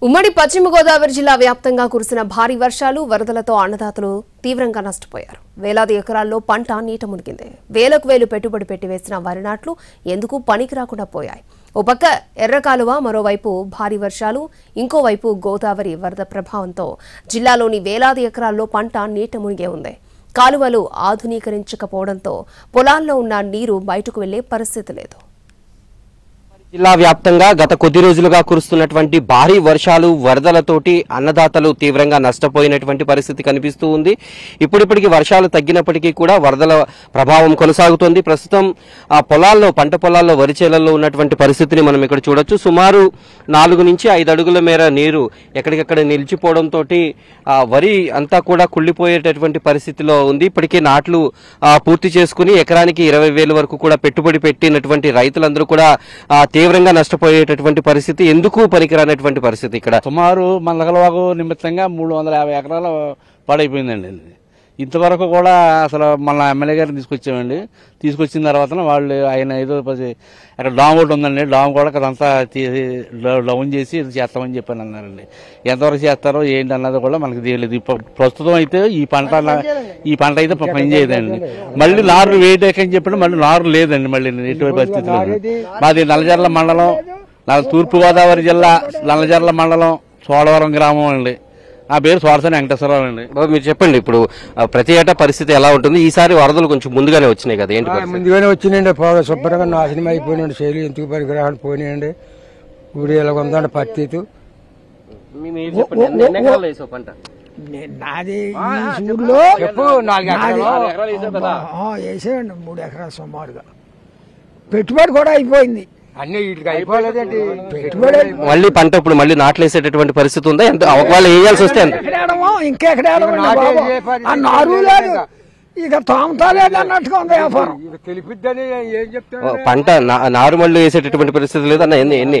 ఉమ్మడి పశ్చిమ గోదావరి జిల్లా వ్యాప్తంగా కురిసిన భారీ వర్షాలు వరదలతో అన్నదాతలు తీవ్రంగా నష్టపోయారు. వేలాది ఎకరాల్లో పంట నీట మునిగింది. వేలకు వేలు పెట్టుబడి పెట్టి వేసిన వరి నాట్లు ఎందుకు పనికి రాకుండా పోయాయి. ఓ పక్క ఎర్రకాలువ, మరోవైపు భారీ వర్షాలు, ఇంకోవైపు గోదావరి వరద ప్రభావంతో జిల్లాలోని వేలాది ఎకరాల్లో పంట నీట మునిగే ఉంది. కాలువలు ఆధునీకరించకపోవడంతో పొలాల్లో ఉన్న నీరు బయటకు వెళ్లే పరిస్థితి లేదు. జిల్లా వ్యాప్తంగా గత కొద్ది రోజులుగా కురుస్తున్నటువంటి భారీ వర్షాలు వరదలతోటి అన్నదాతలు తీవ్రంగా నష్టపోయినటువంటి పరిస్థితి కనిపిస్తూ ఉంది. ఇప్పుడిప్పటికి వర్షాలు తగ్గినప్పటికీ కూడా వరదల ప్రభావం కొనసాగుతోంది. ప్రస్తుతం ఆ పొలాల్లో, పంట పొలాల్లో, వరి చేలల్లో ఉన్నటువంటి పరిస్థితిని మనం ఇక్కడ చూడొచ్చు. సుమారు 4 నుంచి 5 అడుగుల మేర నీరు ఎక్కడికక్కడ నిలిచిపోవడంతో వరి అంతా కూడా కుళ్లిపోయేటటువంటి పరిస్థితిలో ఉంది. ఇప్పటికే నాట్లు పూర్తి చేసుకుని ఎకరానికి 20,000 వరకు కూడా పెట్టుబడి పెట్టినటువంటి రైతులందరూ కూడా తీవ్రంగా నష్టపోయేటటువంటి పరిస్థితి, ఎందుకు పనికిరానటువంటి పరిస్థితి. ఇక్కడ సుమారు మందగలవాగు నిమిత్తంగా 350 ఎకరాలు పాడైపోయిందండి. ఇంతవరకు కూడా అసలు మన ఎమ్మెల్యే గారిని తీసుకొచ్చామండి. తీసుకొచ్చిన తర్వాత వాళ్ళు ఆయన ఏదో అక్కడ డామ్ ఒకటి ఉందండి, డామ్ కూడా అదంతా డౌన్ చేసి చేస్తామని చెప్పని అన్నారండి. ఎంతవరకు చేస్తారో ఏంటి అన్నది కూడా మనకు తెలియదు. ప్రస్తుతం అయితే ఈ పంట అయితే పని చేయదండి. మళ్ళీ నారు వేయటని చెప్పిన మళ్ళీ నారు లేదండి. మళ్ళీ ఎటువంటి పరిస్థితుల్లో మాది నల్లజర్ల మండలం, తూర్పుగోదావరి జిల్లా నల్లజర్ల మండలం, సోడవరం గ్రామం అండి. ఆ పేరు స్వార్థని వెంకటేశ్వరరావు అండి. మీరు చెప్పండి, ఇప్పుడు ప్రతి ఏటా పరిస్థితి ఎలా ఉంటుంది? ఈసారి వరదలు కొంచెం ముందుగానే వచ్చినాయి కదా, ఏంటి? ముందుగానే వచ్చినాయండి. శుభ్రంగా నాశనం అయిపోయినండి. శైలి ఎందుకు పరిగ్రహాలు పోయినాయండి. ఇప్పుడు ఇలా ఉందండి పరిస్థితి. నాది వేసేయండి 3 ఎకరాలు సుమారుగా. పెట్టుబడి కూడా అయిపోయింది. అన్ని వీటికి అయిపోలేదండి పెట్టుబడి. మళ్ళీ పంట ఇప్పుడు మళ్ళీ నాట్లు వేసేటటువంటి పరిస్థితి ఉందా? ఒకవేళ వేయాల్సి వస్తే ఇంకెక్కడ నారు లేదు, ఇక తామతాలేదు అన్నట్టుగా ఉంది వ్యాపారం. తెలిపిద్దని ఏం చెప్తాను. పంట నారుమల్లు వేసేటటువంటి పరిస్థితి లేదన్న, ఎన్ని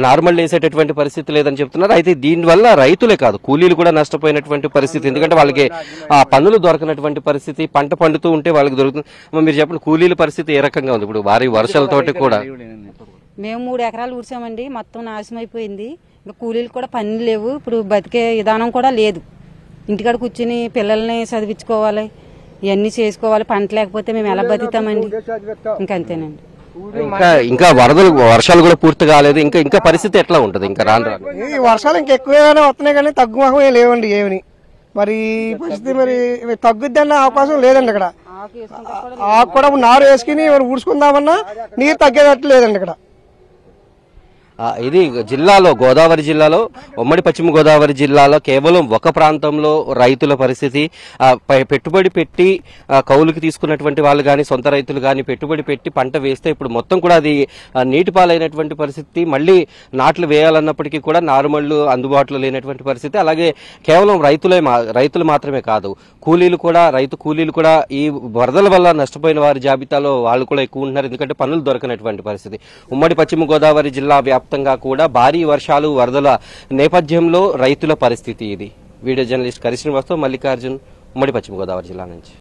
నారుమల్లు వేసేటటువంటి పరిస్థితి లేదని చెప్తున్నారు. అయితే దీనివల్ల రైతులే కాదు, కూలీలు కూడా నష్టపోయినటువంటి పరిస్థితి. ఎందుకంటే వాళ్ళకి పన్నులు దొరకనటువంటి పరిస్థితి, పంట పండుతూ ఉంటే వాళ్ళకి దొరుకుతుంది. మీరు చెప్పండి, కూలీల పరిస్థితి ఏ రకంగా ఉంది ఇప్పుడు భారీ వర్షాలతోటి కూడా? మేము 3 ఎకరాలు ఊడ్చామండి, మొత్తం నాశనం అయిపోయింది. ఇంకా కూలీలు కూడా పని లేవు. ఇప్పుడు బతికే విధానం కూడా లేదు. ఇంటికాడ కూర్చుని పిల్లల్ని చదివించుకోవాలి, ఇవన్నీ చేసుకోవాలి. పంట లేకపోతే మేము ఎలా బతుకుతామండి? ఇంకంతేనండి. ఇంకా వర్షాలు కూడా పూర్తి కాలేదు. ఇంకా పరిస్థితి ఎట్లా ఉంటుంది? ఇంకా రాను ఈ వర్షాలు ఇంకా ఎక్కువగానే వస్తున్నాయి కానీ తగ్గుముఖమే లేవండి ఏమని. మరి పరిస్థితి మరి తగ్గుద్దన్న అవకాశం లేదండి. ఇక్కడ ఆకు కూడా నారు వేసుకుని మరి ఊడ్చుకుందామన్నా నీరు తగ్గేటట్లు లేదండి ఇక్కడ. ఇది జిల్లాలో, గోదావరి జిల్లాలో, ఉమ్మడి పశ్చిమ గోదావరి జిల్లాలో కేవలం ఒక ప్రాంతంలో రైతుల పరిస్థితి. పెట్టుబడి పెట్టి కౌలుకి తీసుకున్నటువంటి వాళ్ళు కానీ, సొంత రైతులు కానీ పెట్టుబడి పెట్టి పంట వేస్తే ఇప్పుడు మొత్తం కూడా అది నీటి పాలైనటువంటి పరిస్థితి. మళ్ళీ నాట్లు వేయాలన్నప్పటికీ కూడా నారుమళ్లు అందుబాటులో లేనటువంటి పరిస్థితి. అలాగే కేవలం రైతులు మాత్రమే కాదు, రైతు కూలీలు కూడా ఈ వరదల వల్ల నష్టపోయిన వారి జాబితాలో వాళ్ళు కూడా ఎక్కువ ఉంటున్నారు. ఎందుకంటే పనులు దొరకనటువంటి పరిస్థితి. ఉమ్మడి పశ్చిమ గోదావరి జిల్లా వ్యాప్తంగా కూడా భారీ వర్షాలు, వరదల నేపథ్యంలో రైతుల పరిస్థితి ఇది. వీడియో జర్నలిస్ట్ కరి శ్రీనివాస్తో మల్లికార్జున్, ఉమ్మడి పశ్చిమ గోదావరి జిల్లా నుంచి.